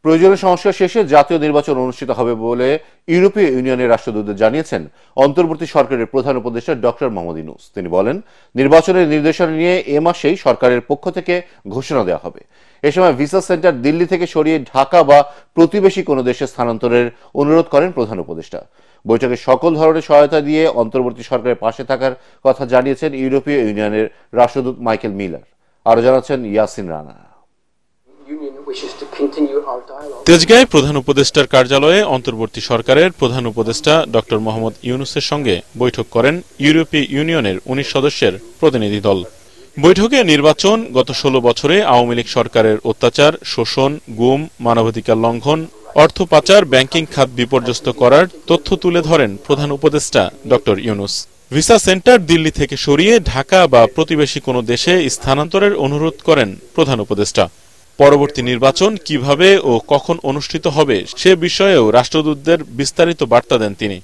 প্রয়োজনীয় সংস্কার শেষে জাতীয় নির্বাচন অনুষ্ঠিত হবে বলে ইউরোপীয় ইউনিয়নের রাষ্ট্রদূত জানিয়েছেন অন্তর্বর্তী সরকারের প্রধান উপদেষ্টা ডক্টর মোহাম্মদ ইউনূস। তিনি বলেন, নির্বাচনের নির্দেশনা নিয়ে এ মাসেই সরকারের পক্ষ থেকে ঘোষণা দেওয়া হবে। এ সময় ভিসা সেন্টার দিল্লি থেকে সরিয়ে ঢাকা বা প্রতিবেশী কোনো দেশে স্থানান্তরের অনুরোধ করেন প্রধান উপদেষ্টা। বৈঠকে সকল ধরনের সহায়তা দিয়ে অন্তর্বর্তী সরকারের পাশে থাকার কথা জানিয়েছেন ইউরোপীয় ইউনিয়নের রাষ্ট্রদূত মাইকেল মিলার। আরো জানাচ্ছেন ইয়াসিন রানা। তেজগাঁয়ে প্রধান উপদেষ্টার কার্যালয়ে অন্তর্বর্তী সরকারের প্রধান উপদেষ্টা ডক্টর মোহাম্মদ ইউনূসের সঙ্গে বৈঠক করেন ইউরোপীয় ইউনিয়নের ১৯ সদস্যের প্রতিনিধি দল। বৈঠকে নির্বাচন, গত ১৬ বছরে আওয়ামী লীগ সরকারের অত্যাচার, শোষণ, গুম, মানবাধিকার লঙ্ঘন, অর্থ পাচার, ব্যাংকিং খাত বিপর্যস্ত করার তথ্য তুলে ধরেন প্রধান উপদেষ্টা doctor Yunus. Visa centre Delhi থেকে সরিয়ে ঢাকা বা প্রতিবেশী কোনো দেশে স্থানান্তরের অনুরোধ করেন প্রধান উপদেষ্টা। পরবর্তী নির্বাচন কিভাবে ও কখন অনুষ্ঠিত হবে সে বিষয়েও রাষ্ট্রদূতদের বিস্তারিত বার্তা দেন তিনি।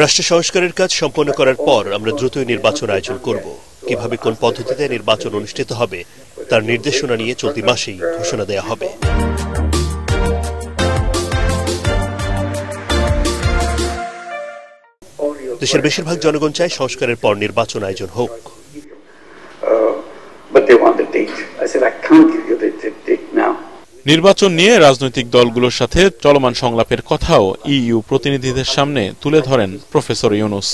রাষ্ট্র সংস্কারের কাজ সম্পন্ন করার পর আমরা দ্রুতই নির্বাচন আয়োজন করব। কিভাবে কোন পদ্ধতিতে নির্বাচন অনুষ্ঠিত হবে তার নির্দেশনা নিয়ে চলতি মাসেই ঘোষণা দেওয়া হবে। দেশের বেশিরভাগ জনগণ চায় সংস্কারের পর নির্বাচন আয়োজন হোক। নির্বাচন নিয়ে রাজনৈতিক দলগুলোর সাথে চলমান সংলাপের কথাও ইইউ প্রতিনিধিদের সামনে তুলে ধরেন প্রফেসর ইউনূস।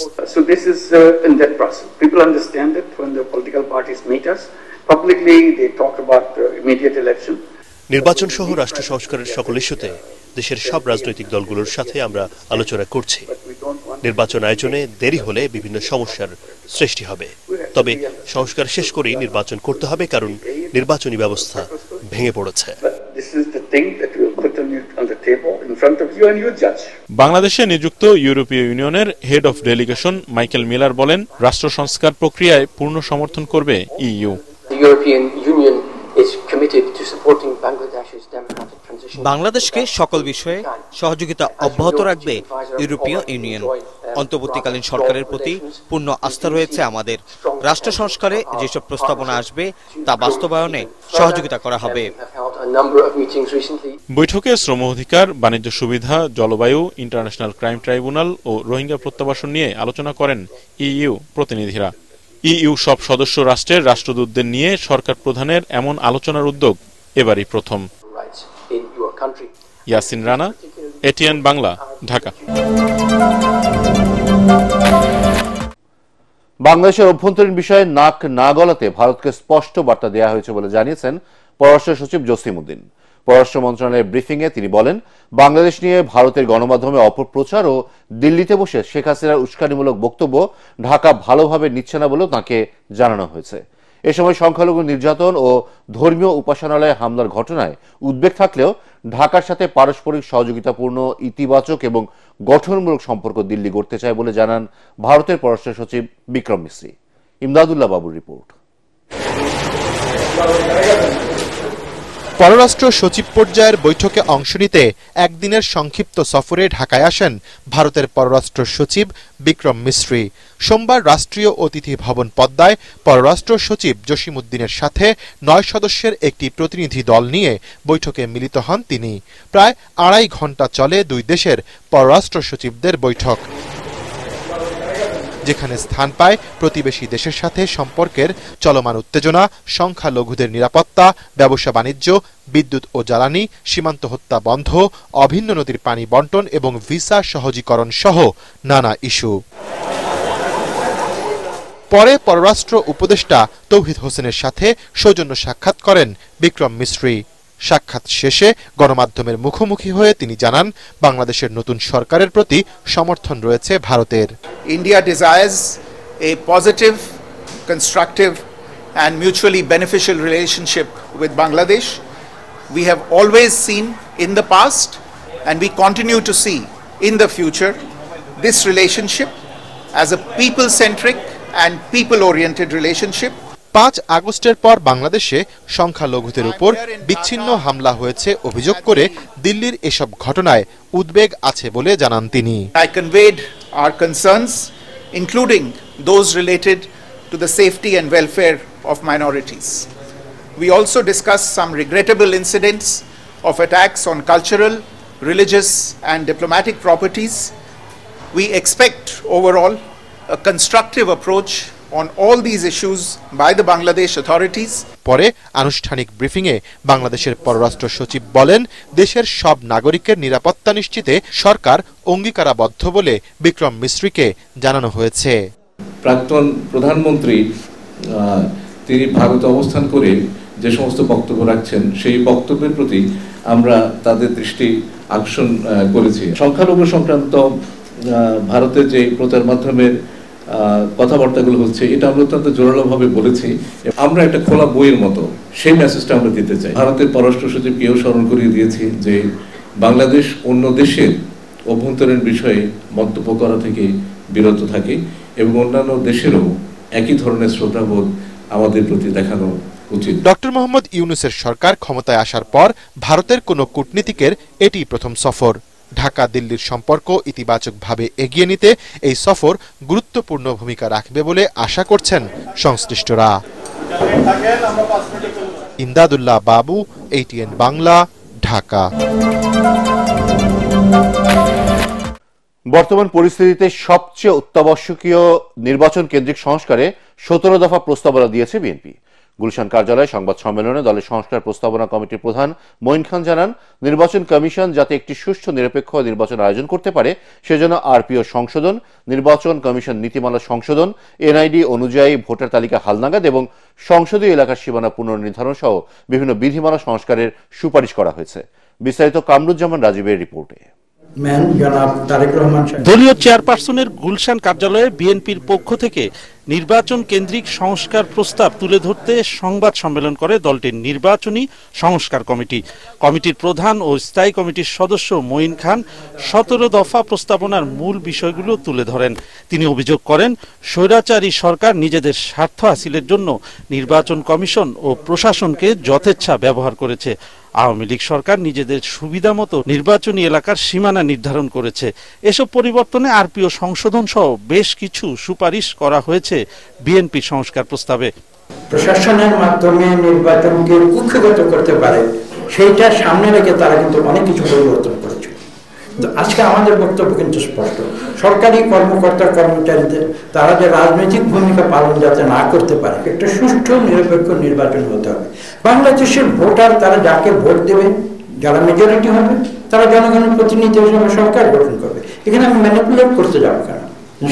নির্বাচন সহ রাষ্ট্র সংস্কারের সকল ইস্যুতে দেশের সব রাজনৈতিক দলগুলোর সাথে আমরা আলোচনা করছি। নির্বাচন আয়োজনে দেরি হলে বিভিন্ন সমস্যার সৃষ্টি হবে, তবে সংস্কার শেষ করেই নির্বাচন করতে হবে, কারণ নির্বাচনী ব্যবস্থা ভেঙে পড়েছে। বাংলাদেশে নিযুক্ত ইউরোপীয় ইউনিয়নের head of delegation Michael Miller বলেন, রাষ্ট্র সংস্কার প্রক্রিয়ায় পূর্ণ সমর্থন করবে ইইউ। বাংলাদেশকে সকল বিষয়ে সহযোগিতা অব্যাহত রাখবে ইউরোপীয় ইউনিয়ন। অন্তর্বর্তীকালীন সরকারের প্রতি পূর্ণ আস্থা রয়েছে আমাদের। রাষ্ট্র সংস্কারে যেসব প্রস্তাবনা আসবে তা বাস্তবায়নে সহযোগিতা করা হবে। বৈঠকে শ্রম অধিকার, বাণিজ্য সুবিধা, জলবায়ু, ইন্টারন্যাশনাল ক্রাইম ট্রাইব্যুনাল ও রোহিঙ্গা প্রত্যাবাসন নিয়ে আলোচনা করেন ইইউ প্রতিনিধিরা। ইইউ সব সদস্য রাষ্ট্রের রাষ্ট্রদূতদের নিয়ে সরকার প্রধানের এমন আলোচনার উদ্যোগ এবারই প্রথম। ইয়াসিন রানা, এটিএন বাংলা, ঢাকা। বাংলাদেশের অভ্যন্তরীণ বিষয়ে নাক না গলাতে ভারতকে স্পষ্ট বার্তা দেওয়া হয়েছে বলে জানিয়েছেন পররাষ্ট্র সচিব জসিম উদ্দিন। পররাষ্ট্র মন্ত্রণালয়ের ব্রিফিংয়ে তিনি বলেন, বাংলাদেশ নিয়ে ভারতের গণমাধ্যমে অপপ্রচার ও দিল্লিতে বসে শেখ হাসিনার উস্কানিমূলক বক্তব্য ঢাকা ভালোভাবে নিচ্ছে না বলেও তাঁকে জানানো হয়েছে। এ সময় সংখ্যালঘু নির্যাতন ও ধর্মীয় উপাসনালয়ে হামলার ঘটনায় উদ্বেগ থাকলেও ঢাকার সাথে পারস্পরিক সহযোগিতাপূর্ণ, ইতিবাচক এবং গঠনমূলক সম্পর্ক দিল্লি গড়তে চায় বলে জানান ভারতের পররাষ্ট্র সচিব বিক্রম মিশ্রি। ইমদাদুল্লাহ বাবুর রিপোর্ট। পররাষ্ট্র সচিব পর্যায়ের বৈঠকে অংশ নিতে একদিনের সংক্ষিপ্ত সফরে ঢাকায় আসেন ভারতের পররাষ্ট্র সচিব বিক্রম মিশ্রি। সোমবার রাষ্ট্রীয় অতিথি ভবন পদ্মায় পররাষ্ট্র সচিব জসিম উদ্দিনের সাথে ৯ সদস্যের একটি প্রতিনিধি দল নিয়ে বৈঠকে মিলিত হন তিনি। প্রায় ২.৫ ঘণ্টা চলে দুই দেশের পররাষ্ট্র সচিবদের বৈঠক, যেখানে স্থান পায় প্রতিবেশী দেশের সাথে সম্পর্কের চলমান উত্তেজনা, সংখ্যালঘুদের নিরাপত্তা, ব্যবসা বাণিজ্য, বিদ্যুৎ ও জ্বালানি, সীমান্ত হত্যা বন্ধ, অভিন্ন নদীর পানি বন্টন এবং ভিসা সহজীকরণ সহ নানা ইস্যু। পরে পররাষ্ট্র উপদেষ্টা তৌহিদ হোসেনের সাথে সৌজন্য সাক্ষাৎ করেন বিক্রম মিশ্রি। সাক্ষাৎ শেষে গণমাধ্যমের মুখোমুখি হয়ে তিনি জানান, বাংলাদেশের নতুন সরকারের প্রতি সমর্থন রয়েছে ভারতের। India desires A positive, constructive and mutually beneficial relationship with Bangladesh. We have always seen in the past and we continue to see in the future this relationship as a people-centric and people-oriented relationship. ৫ আগস্টের পর বাংলাদেশে সংখ্যালঘুদের উপর বিচ্ছিন্ন হামলা হয়েছে অভিযোগ করে দিল্লির এসব ঘটনায় উদ্বেগ আছে বলে জানান তিনি। I conveyed our concerns, including those related to the safety and welfare of minorities. We also discussed some regrettable incidents of attacks on cultural, religious and diplomatic properties. We expect overall a constructive approach on all these issues by the Bangladesh authorities. পরে আনুষ্ঠানিক ব্রিফিংয়ে বাংলাদেশের পররাষ্ট্র সচিব বলেন, দেশের সব নাগরিকের নিরাপত্তা নিশ্চিতে সরকার অঙ্গীকারাবদ্ধ বলে বিক্রম মিস্ত্রিকে জানানো হয়েছে। প্রাক্তন প্রধানমন্ত্রী তিনি ভারতে অবস্থান করে যে সমস্ত বক্তব্য রাখছেন সেই বক্তব্যের প্রতি আমরা তাদের দৃষ্টি আকর্ষণ করেছি। সংখ্যালঘু সংক্রান্ত ভারতের যে প্রচার মাধ্যমের কথাবার্তাগুলো হচ্ছে এটা আমরা অত্যন্ত জোরালোভাবে বলেছি। আমরা একটা খোলা বইয়ের মতো সেই মেসেজটা আমরা দিতে চাই। ভারতের পররাষ্ট্র সচিবকেও স্মরণ করিয়ে দিয়েছি যে বাংলাদেশ অন্য দেশের অভ্যন্তরীণ বিষয়ে মন্তব্য করা থেকে বিরত থাকে এবং অন্যান্য দেশেরও একই ধরনের শ্রদ্ধাবোধ আমাদের প্রতি দেখানো উচিত। ডক্টর মোহাম্মদ ইউনূসের সরকার ক্ষমতায় আসার পর ভারতের কোনো কূটনীতিকের এটি প্রথম সফর। ঢাকা দিল্লির সম্পর্ক ইতিবাচকভাবে এগিয়ে নিতে এই সফর গুরুত্বপূর্ণ ভূমিকা রাখবে বলে আশা করছেন সংশ্লিষ্টরা। ইমদাদুল্লাহ বাবু, ATN বাংলা, ঢাকা। বর্তমান পরিস্থিতিতে সবচেয়ে অত্যাবশ্যকীয় নির্বাচন কেন্দ্রিক সংস্কারে 17 দফা প্রস্তাবনা দিয়েছে বিএনপি। গুলশান কার্যালয়ে সংবাদ সম্মেলনে দলের সংস্কার প্রস্তাবনা কমিটির প্রধান মঈন খান জানান, নির্বাচন কমিশন যাতে একটি সুষ্ঠু নিরপেক্ষ নির্বাচন আয়োজন করতে পারে সেজন্য আরপিও সংশোধন, নির্বাচন কমিশন নীতিমালা সংশোধন, এনআইডি অনুযায়ী ভোটার তালিকা হালনাগাদ এবং সংসদীয় এলাকার সীমানা পুনর্নির্ধারণ সহ বিভিন্ন বিধিমালা সংস্কারের সুপারিশ করা হয়েছে। বিস্তারিত কামরুজ্জামান রাজীবের রিপোর্টে। দলীয় চেয়ারপারসনের গুলশান কার্যালয়ে বিএনপির পক্ষ থেকে নির্বাচন কেন্দ্রিক সংস্কার প্রস্তাব তুলে ধরতে সংবাদ সম্মেলন করে দলটির নির্বাচনী সংস্কার কমিটি। কমিটির প্রধান ও স্থায়ী কমিটির সদস্য মঈন খান 17 দফা প্রস্তাবনার মূল বিষয়গুলো তুলে ধরেন। তিনি অভিযোগ করেন, স্বৈরাচারী সরকার নিজেদের স্বার্থ হাসিলের জন্য নির্বাচন কমিশন ও প্রশাসনকে যথেচ্ছা ব্যবহার করেছে। আওয়ামী লীগ সরকার নিজেদের সুবিধা মতো নির্বাচনী এলাকার সীমানা নির্ধারণ করেছে। এসব পরিবর্তনে আরপিও সংশোধন সহ বেশ কিছু সুপারিশ করা হয়েছে বিএনপি সংস্কার প্রস্তাবে। প্রশাসনের মাধ্যমে নির্বাচনকে কুক্ষিগত করতে পারে সেইটা সামনে রেখে তারা কিন্তু অনেক কিছু পরিবর্তন করেছে। আজকে আমাদের বক্তব্য কিন্তু স্পষ্ট, সরকারি কর্মকর্তা কর্মচারীদের তারা যে রাজনৈতিক ভূমিকা পালন যাতে না করতে পারে, একটা সুষ্ঠু নিরপেক্ষ নির্বাচন হতে হবে। বাংলাদেশের ভোটার তারা যাকে ভোট দেবে, যারা মেজরিটি হবে তারা জনগণের প্রতিনিধি হিসেবে সরকার গঠন করবে। এখানে আমি ম্যানিপুলেট করতে যাবো কেন?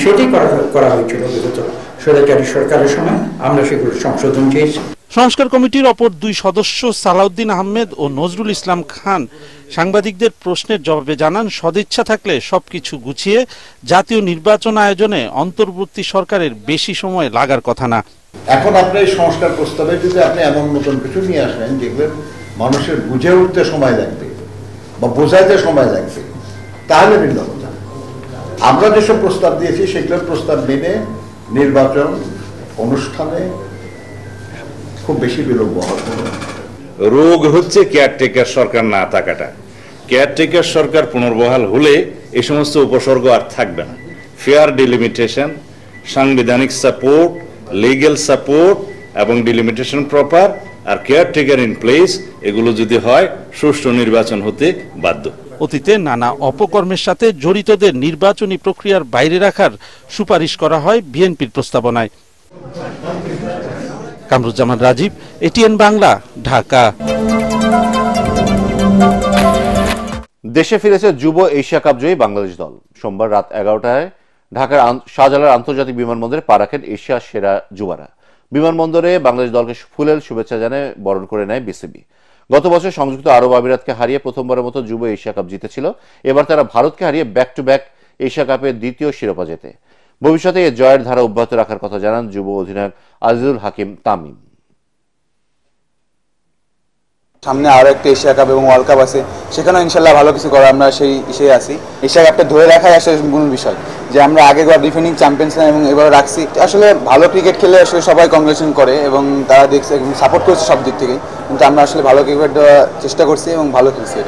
সেটাই করা হয়েছিল বিগত স্বৈরাচারী সরকারের সময়। আমরা সেগুলো সংশোধন চেয়েছি। সংস্কার কমিটির অপর দুই সদস্য সালাউদ্দিন আহমেদ ও নজরুল ইসলাম খান সাংবাদিকদের প্রশ্নের জবাবে জানান, সদিচ্ছা থাকলে সবকিছু গুছিয়ে জাতীয় নির্বাচন আয়োজনে অন্তর্বর্তী সরকারের বেশি সময় লাগার কথা না। এখন আপনি এই সংস্কার প্রস্তাবে যদি আপনি এমন নতুন কিছু নিয়ে আসেন দেখবেন মানুষের বুঝে উঠতে সময় লাগবে বা বোঝাইতে সময় লাগবে, তাহলে ভিন্ন কথা। আমরা যেসব প্রস্তাব দিয়েছি সেগুলোর প্রস্তাব মেনে নির্বাচন অনুষ্ঠানে খুব বেশি বিলম্ব হবে। রোগ হচ্ছে কেয়ারটেকার সরকার না থাকাটা। কেয়ারটেকার সরকার পুনর্বহাল হলে এই সমস্ত উপসর্গ আর থাকবে না। ফেয়ার ডিলিমিটেশন, সাংবিধানিক সাপোর্ট, লিগ্যাল সাপোর্ট এবং ডিলিমিটেশন প্রপার আর কেয়ারটেকার ইন প্লেস, এগুলো যদি হয় সুষ্ঠু নির্বাচন হতে বাধ্য। অতীতে নানা অপকর্মের সাথে জড়িতদের নির্বাচনী প্রক্রিয়ার বাইরে রাখার সুপারিশ করা হয় বিএনপির প্রস্তাবনায়। কামরুজ্জামান রাজীব, ATN বাংলা, ঢাকা। দেশে ফিরেছে যুব এশিয়া কাপ জয়ী বাংলাদেশ দল। সোমবার রাত 11টায় ঢাকার শাহজালাল আন্তর্জাতিক বিমানবন্দরে পা রাখেন এশিয়া সেরা যুবারা। বিমানবন্দরে বাংলাদেশ দলকে ফুলেল শুভেচ্ছা জানায় বরণ করে নেয় বিসিবি। গত বছর সংযুক্ত আরব আমিরাতকে হারিয়ে প্রথমবারের মতো যুব এশিয়া কাপ জিতেছিল। এবার তারা ভারতকে হারিয়ে ব্যাক টু ব্যাক এশিয়া কাপের দ্বিতীয় শিরোপা জেতে। ভবিষ্যতে এই জয়ের ধারা অব্যাহত রাখার কথা জানান যুব অধিনায়ক আজিজুল হাকিম তামিম। সামনে আরো একটা এশিয়া কাপ এবং ওয়ার্ল্ড কাপ আছে, সেখানেও ইনশাল্লাহ ভালো কিছু করা আমরা সেই ইসে আছি। এশিয়া কাপটা ধরে রাখাই আসলে মূল বিষয়, যে আমরা আগেবার ডিফেন্ডিং চ্যাম্পিয়ন ছিলাম এবং এবার রাখছি। আসলে ভালো ক্রিকেট খেলে আসলে সবাই কংগ্রেচুলেশন করে এবং তারা দেখছে সাপোর্ট করছে সব দিক থেকে, কিন্তু আমরা আসলে ভালো ক্রিকেট দেওয়ার চেষ্টা করছি এবং ভালো খেলছি।